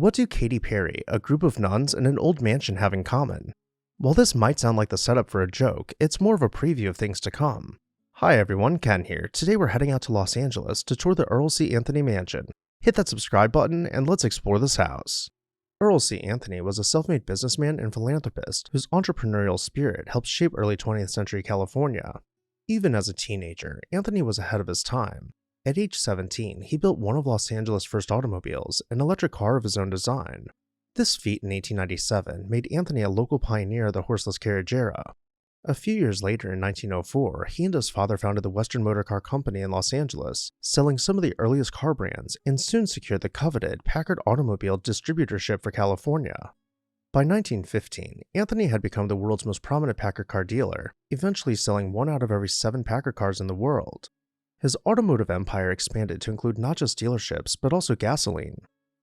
What do Katy Perry, a group of nuns, and an old mansion have in common? While this might sound like the setup for a joke, it's more of a preview of things to come. Hi everyone, Ken here. Today we're heading out to Los Angeles to tour the Earle C. mansion. Hit that subscribe button and let's explore this house. Earle C. was a self-made businessman and philanthropist whose entrepreneurial spirit helped shape early 20th century California. Even as a teenager, Anthony was ahead of his time. At age 17, he built one of Los Angeles' first automobiles, an electric car of his own design. This feat in 1897 made Anthony a local pioneer of the horseless carriage era. A few years later in 1904, he and his father founded the Western Motor Car Company in Los Angeles, selling some of the earliest car brands, and soon secured the coveted Packard automobile distributorship for California. By 1915, Anthony had become the world's most prominent Packard car dealer, eventually selling 1 out of every 7 Packard cars in the world. His automotive empire expanded to include not just dealerships, but also gasoline.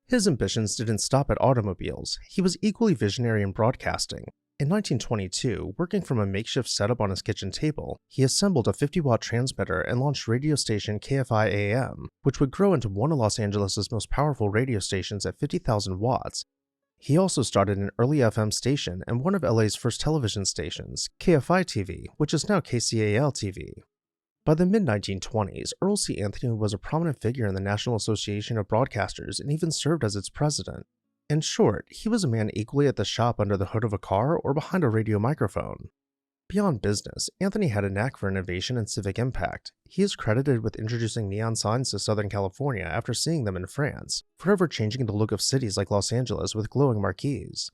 His ambitions didn't stop at automobiles. He was equally visionary in broadcasting. In 1922, working from a makeshift setup on his kitchen table, he assembled a 50-watt transmitter and launched radio station KFI AM, which would grow into one of Los Angeles' most powerful radio stations at 50,000 watts. He also started an early FM station and one of LA's first television stations, KFI TV, which is now KCAL TV. By the mid-1920s, Earle C. was a prominent figure in the National Association of Broadcasters and even served as its president. In short, he was a man equally at the shop under the hood of a car or behind a radio microphone. Beyond business, Anthony had a knack for innovation and civic impact. He is credited with introducing neon signs to Southern California after seeing them in France, forever changing the look of cities like Los Angeles with glowing marquees.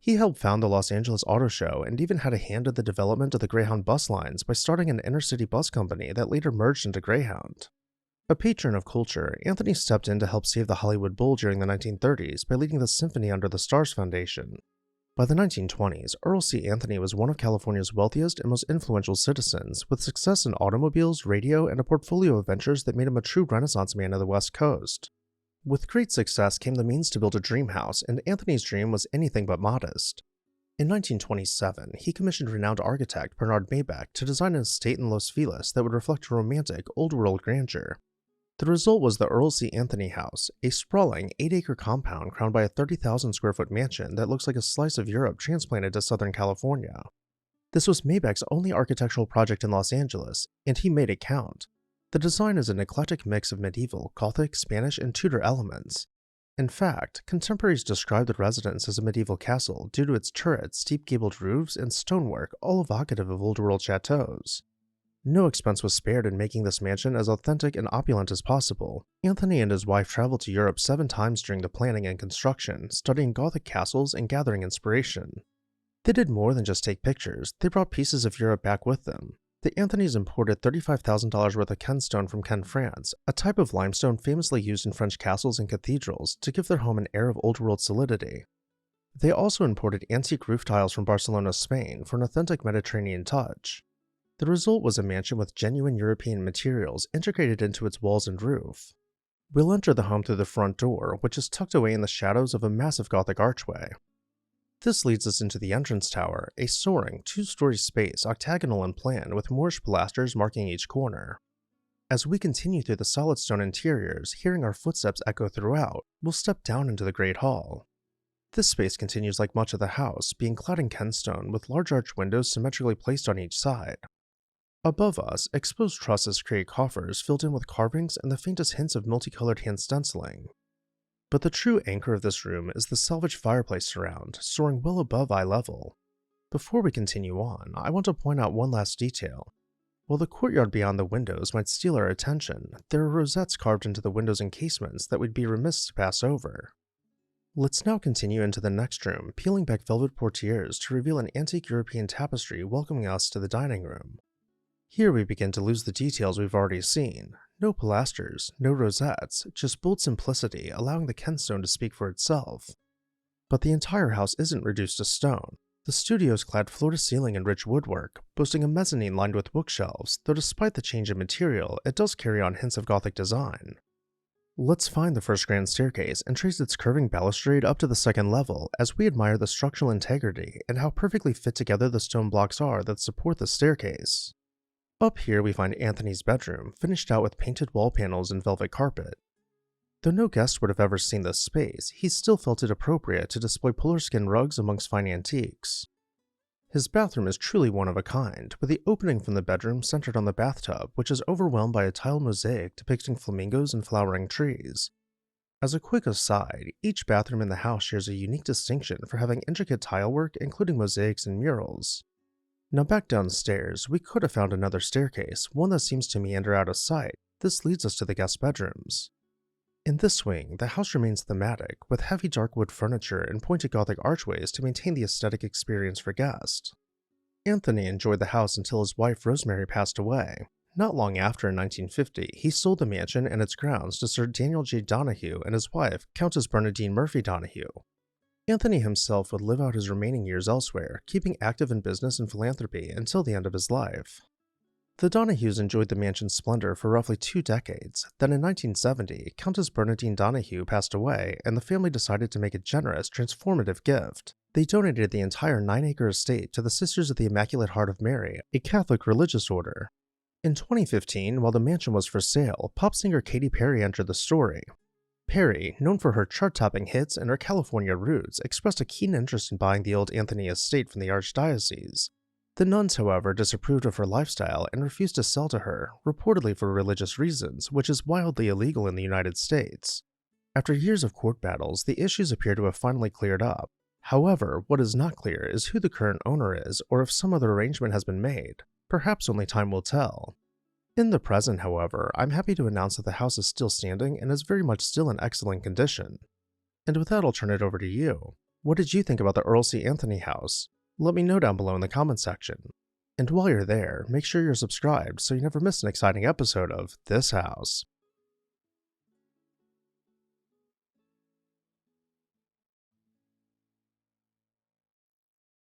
He helped found the Los Angeles Auto Show and even had a hand in the development of the Greyhound bus lines by starting an inner-city bus company that later merged into Greyhound. A patron of culture, Anthony stepped in to help save the Hollywood Bowl during the 1930s by leading the symphony under the Stars Foundation. By the 1920s, Earle C. was one of California's wealthiest and most influential citizens, with success in automobiles, radio, and a portfolio of ventures that made him a true Renaissance man of the West Coast. With great success came the means to build a dream house, and Anthony's dream was anything but modest. In 1927, he commissioned renowned architect Bernard Maybach to design an estate in Los Feliz that would reflect a romantic, old-world grandeur. The result was the Earle C. House, a sprawling 8-acre compound crowned by a 30,000-square-foot mansion that looks like a slice of Europe transplanted to Southern California. This was Maybach's only architectural project in Los Angeles, and he made it count. The design is an eclectic mix of medieval, Gothic, Spanish, and Tudor elements. In fact, contemporaries describe the residence as a medieval castle due to its turrets, steep gabled roofs, and stonework, all evocative of old-world chateaus. No expense was spared in making this mansion as authentic and opulent as possible. Anthony and his wife traveled to Europe 7 times during the planning and construction, studying Gothic castles and gathering inspiration. They did more than just take pictures, they brought pieces of Europe back with them. The Anthonys imported $35,000 worth of Kenstone from Caen, France, a type of limestone famously used in French castles and cathedrals to give their home an air of old-world solidity. They also imported antique roof tiles from Barcelona, Spain, for an authentic Mediterranean touch. The result was a mansion with genuine European materials integrated into its walls and roof. We'll enter the home through the front door, which is tucked away in the shadows of a massive Gothic archway. This leads us into the entrance tower, a soaring, 2-story space octagonal in plan with Moorish pilasters marking each corner. As we continue through the solid stone interiors, hearing our footsteps echo throughout, we'll step down into the Great Hall. This space continues like much of the house, being clad in Kenstone with large arched windows symmetrically placed on each side. Above us, exposed trusses create coffers filled in with carvings and the faintest hints of multicolored hand stenciling. But the true anchor of this room is the salvaged fireplace surround, soaring well above eye level. Before we continue on, I want to point out one last detail. While the courtyard beyond the windows might steal our attention, there are rosettes carved into the windows and casements that we'd be remiss to pass over. Let's now continue into the next room, peeling back velvet portieres to reveal an antique European tapestry welcoming us to the dining room. Here we begin to lose the details we've already seen. No pilasters, no rosettes, just bold simplicity allowing the Kenstone to speak for itself. But the entire house isn't reduced to stone. The studio is clad floor to ceiling in rich woodwork, boasting a mezzanine lined with bookshelves, though despite the change in material, it does carry on hints of Gothic design. Let's find the first grand staircase and trace its curving balustrade up to the second level as we admire the structural integrity and how perfectly fit together the stone blocks are that support the staircase. Up here we find Anthony's bedroom, finished out with painted wall panels and velvet carpet. Though no guest would have ever seen this space, he still felt it appropriate to display polar skin rugs amongst fine antiques. His bathroom is truly one of a kind, with the opening from the bedroom centered on the bathtub, which is overwhelmed by a tile mosaic depicting flamingos and flowering trees. As a quick aside, each bathroom in the house shares a unique distinction for having intricate tile work, including mosaics and murals. Now back downstairs, we could have found another staircase, one that seems to meander out of sight. This leads us to the guest bedrooms. In this wing, the house remains thematic, with heavy dark wood furniture and pointed Gothic archways to maintain the aesthetic experience for guests. Anthony enjoyed the house until his wife Rosemary passed away. Not long after, in 1950, he sold the mansion and its grounds to Sir Daniel J. Donahue and his wife, Countess Bernadine Murphy Donahue. Anthony himself would live out his remaining years elsewhere, keeping active in business and philanthropy until the end of his life. The Donahues enjoyed the mansion's splendor for roughly 2 decades. Then in 1970, Countess Bernadine Donahue passed away, and the family decided to make a generous, transformative gift. They donated the entire 9-acre estate to the Sisters of the Immaculate Heart of Mary, a Catholic religious order. In 2015, while the mansion was for sale, pop singer Katy Perry entered the story. Perry, known for her chart-topping hits and her California roots, expressed a keen interest in buying the old Anthony estate from the Archdiocese. The nuns, however, disapproved of her lifestyle and refused to sell to her, reportedly for religious reasons, which is wildly illegal in the United States. After years of court battles, the issues appear to have finally cleared up. However, what is not clear is who the current owner is, or if some other arrangement has been made. Perhaps only time will tell. In the present, however, I'm happy to announce that the house is still standing and is very much still in excellent condition. And with that, I'll turn it over to you. What did you think about the Earle C. Anthony house? Let me know down below in the comments section. And while you're there, make sure you're subscribed so you never miss an exciting episode of This House.